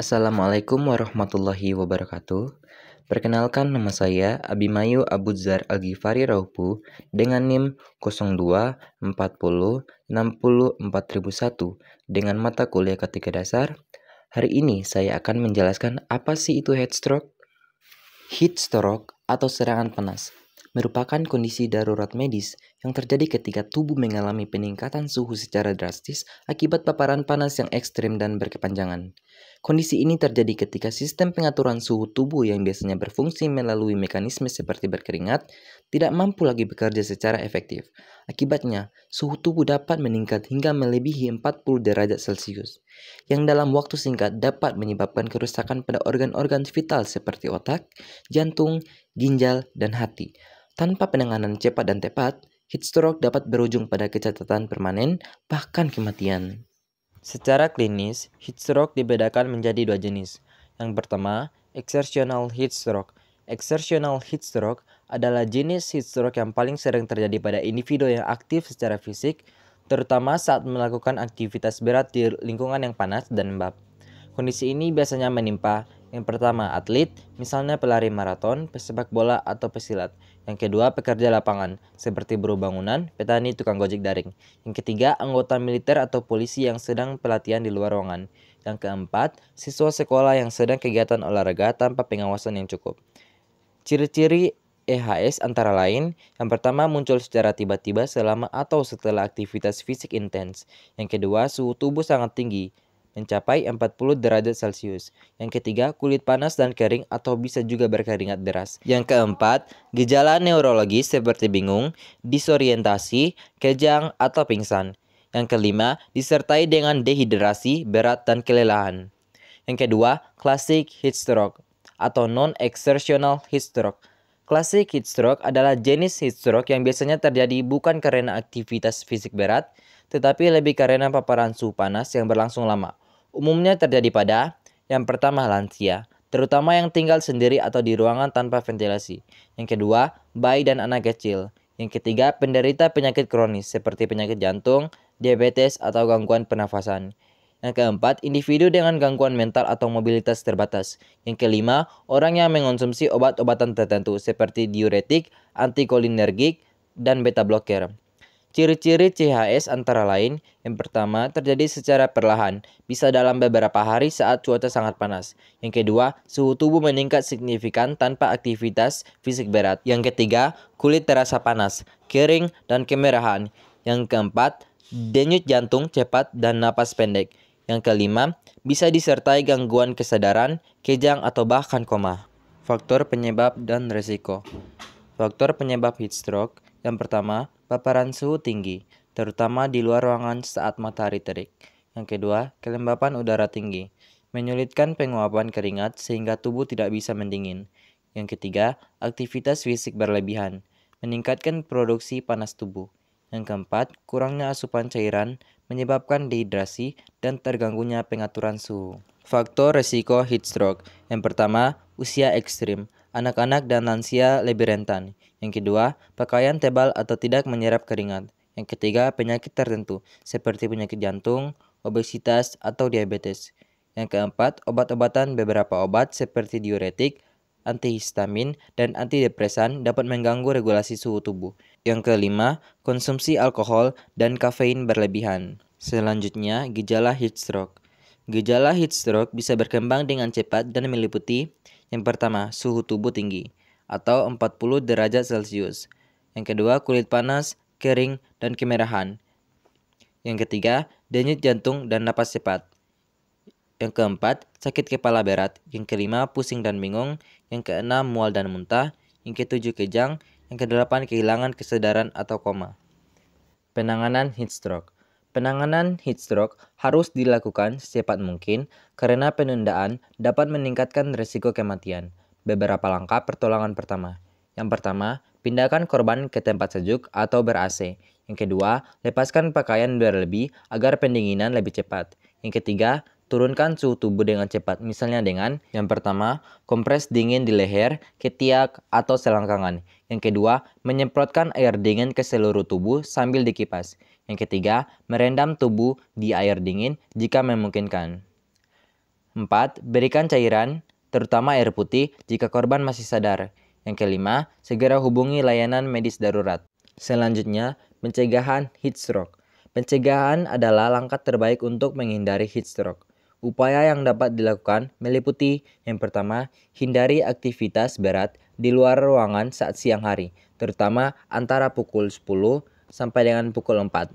Assalamualaikum warahmatullahi wabarakatuh. Perkenalkan, nama saya Abimayu Abudzar Al-Ghifari Raupu dengan NIM 0240604001 dengan mata kuliah ketiga dasar. Hari ini saya akan menjelaskan apa sih itu heat stroke. Heat stroke atau serangan panas merupakan kondisi darurat medis yang terjadi ketika tubuh mengalami peningkatan suhu secara drastis akibat paparan panas yang ekstrim dan berkepanjangan. Kondisi ini terjadi ketika sistem pengaturan suhu tubuh yang biasanya berfungsi melalui mekanisme seperti berkeringat tidak mampu lagi bekerja secara efektif. Akibatnya, suhu tubuh dapat meningkat hingga melebihi 40 derajat Celcius, yang dalam waktu singkat dapat menyebabkan kerusakan pada organ-organ vital seperti otak, jantung, ginjal, dan hati. Tanpa penanganan cepat dan tepat, heat stroke dapat berujung pada kecacatan permanen, bahkan kematian. Secara klinis, heat stroke dibedakan menjadi dua jenis. Yang pertama, exertional heat stroke. Exertional heat stroke adalah jenis heat stroke yang paling sering terjadi pada individu yang aktif secara fisik, terutama saat melakukan aktivitas berat di lingkungan yang panas dan lembab. Kondisi ini biasanya menimpa yang pertama atlet, misalnya pelari maraton, pesepak bola, atau pesilat. Yang kedua pekerja lapangan, seperti buruh bangunan, petani, tukang gojek daring. Yang ketiga anggota militer atau polisi yang sedang pelatihan di luar ruangan. Yang keempat siswa sekolah yang sedang kegiatan olahraga tanpa pengawasan yang cukup. Ciri-ciri EHS antara lain, yang pertama muncul secara tiba-tiba selama atau setelah aktivitas fisik intens. Yang kedua suhu tubuh sangat tinggi, mencapai 40 derajat Celcius. Yang ketiga, kulit panas dan kering atau bisa juga berkeringat deras. Yang keempat, gejala neurologis seperti bingung, disorientasi, kejang, atau pingsan. Yang kelima, disertai dengan dehidrasi, berat, dan kelelahan. Yang kedua, classic heat stroke atau non-exertional heat stroke. Classic heat stroke adalah jenis heat stroke yang biasanya terjadi bukan karena aktivitas fisik berat, tetapi lebih karena paparan suhu panas yang berlangsung lama. Umumnya terjadi pada yang pertama lansia, terutama yang tinggal sendiri atau di ruangan tanpa ventilasi. Yang kedua, bayi dan anak kecil. Yang ketiga, penderita penyakit kronis seperti penyakit jantung, diabetes, atau gangguan pernafasan. Yang keempat, individu dengan gangguan mental atau mobilitas terbatas. Yang kelima, orang yang mengonsumsi obat-obatan tertentu seperti diuretik, antikolinergik, dan beta blocker. Ciri-ciri CHS antara lain, yang pertama terjadi secara perlahan, bisa dalam beberapa hari saat cuaca sangat panas. Yang kedua, suhu tubuh meningkat signifikan tanpa aktivitas fisik berat. Yang ketiga, kulit terasa panas, kering, dan kemerahan. Yang keempat, denyut jantung cepat dan napas pendek. Yang kelima, bisa disertai gangguan kesadaran, kejang, atau bahkan koma. Faktor penyebab dan resiko. Faktor penyebab heat stroke, yang pertama, paparan suhu tinggi, terutama di luar ruangan saat matahari terik. Yang kedua, kelembapan udara tinggi, menyulitkan penguapan keringat sehingga tubuh tidak bisa mendingin. Yang ketiga, aktivitas fisik berlebihan, meningkatkan produksi panas tubuh. Yang keempat, kurangnya asupan cairan, menyebabkan dehidrasi dan terganggunya pengaturan suhu. Faktor resiko heat stroke. Yang pertama, usia ekstrim. Anak-anak dan lansia lebih rentan. Yang kedua, pakaian tebal atau tidak menyerap keringat. Yang ketiga, penyakit tertentu seperti penyakit jantung, obesitas, atau diabetes. Yang keempat, obat-obatan. Beberapa obat seperti diuretik, antihistamin, dan antidepresan dapat mengganggu regulasi suhu tubuh. Yang kelima, konsumsi alkohol dan kafein berlebihan. Selanjutnya, gejala heat stroke. Gejala heat stroke bisa berkembang dengan cepat dan meliputi yang pertama, suhu tubuh tinggi atau 40 derajat Celcius. Yang kedua, kulit panas, kering, dan kemerahan. Yang ketiga, denyut jantung dan napas cepat. Yang keempat, sakit kepala berat. Yang kelima, pusing dan bingung. Yang keenam, mual dan muntah. Yang ketujuh, kejang. Yang kedelapan, kehilangan kesadaran atau koma. Penanganan heat stroke. Penanganan heat stroke harus dilakukan secepat mungkin karena penundaan dapat meningkatkan risiko kematian. Beberapa langkah pertolongan pertama. Yang pertama, pindahkan korban ke tempat sejuk atau ber-AC. Yang kedua, lepaskan pakaian berlebih agar pendinginan lebih cepat. Yang ketiga, turunkan suhu tubuh dengan cepat, misalnya dengan yang pertama, kompres dingin di leher, ketiak, atau selangkangan. Yang kedua, menyemprotkan air dingin ke seluruh tubuh sambil dikipas. Yang ketiga, merendam tubuh di air dingin jika memungkinkan. 4. Berikan cairan, terutama air putih, jika korban masih sadar. Yang kelima, segera hubungi layanan medis darurat. Selanjutnya, pencegahan heat stroke. Pencegahan adalah langkah terbaik untuk menghindari heat stroke. Upaya yang dapat dilakukan meliputi yang pertama, hindari aktivitas berat di luar ruangan saat siang hari, terutama antara pukul 10 sampai dengan pukul 4.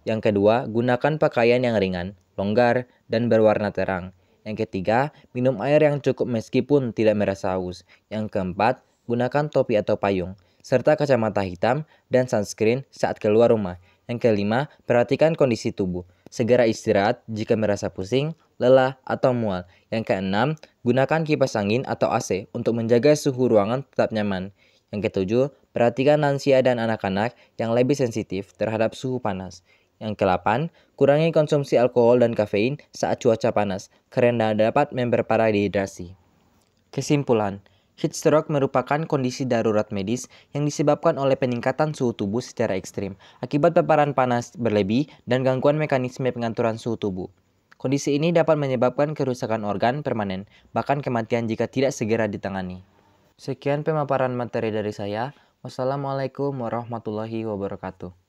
Yang kedua, gunakan pakaian yang ringan, longgar, dan berwarna terang. Yang ketiga, minum air yang cukup meskipun tidak merasa haus. Yang keempat, gunakan topi atau payung, serta kacamata hitam dan sunscreen saat keluar rumah. Yang kelima, perhatikan kondisi tubuh. Segera istirahat jika merasa pusing, lelah, atau mual. Yang keenam, gunakan kipas angin atau AC untuk menjaga suhu ruangan tetap nyaman. Yang ketujuh, perhatikan lansia dan anak-anak yang lebih sensitif terhadap suhu panas. Yang ke-8, kurangi konsumsi alkohol dan kafein saat cuaca panas karena dapat memperparah dehidrasi. Kesimpulan, heat stroke merupakan kondisi darurat medis yang disebabkan oleh peningkatan suhu tubuh secara ekstrim akibat paparan panas berlebih dan gangguan mekanisme pengaturan suhu tubuh. Kondisi ini dapat menyebabkan kerusakan organ permanen, bahkan kematian jika tidak segera ditangani. Sekian pemaparan materi dari saya. Wassalamualaikum warahmatullahi wabarakatuh.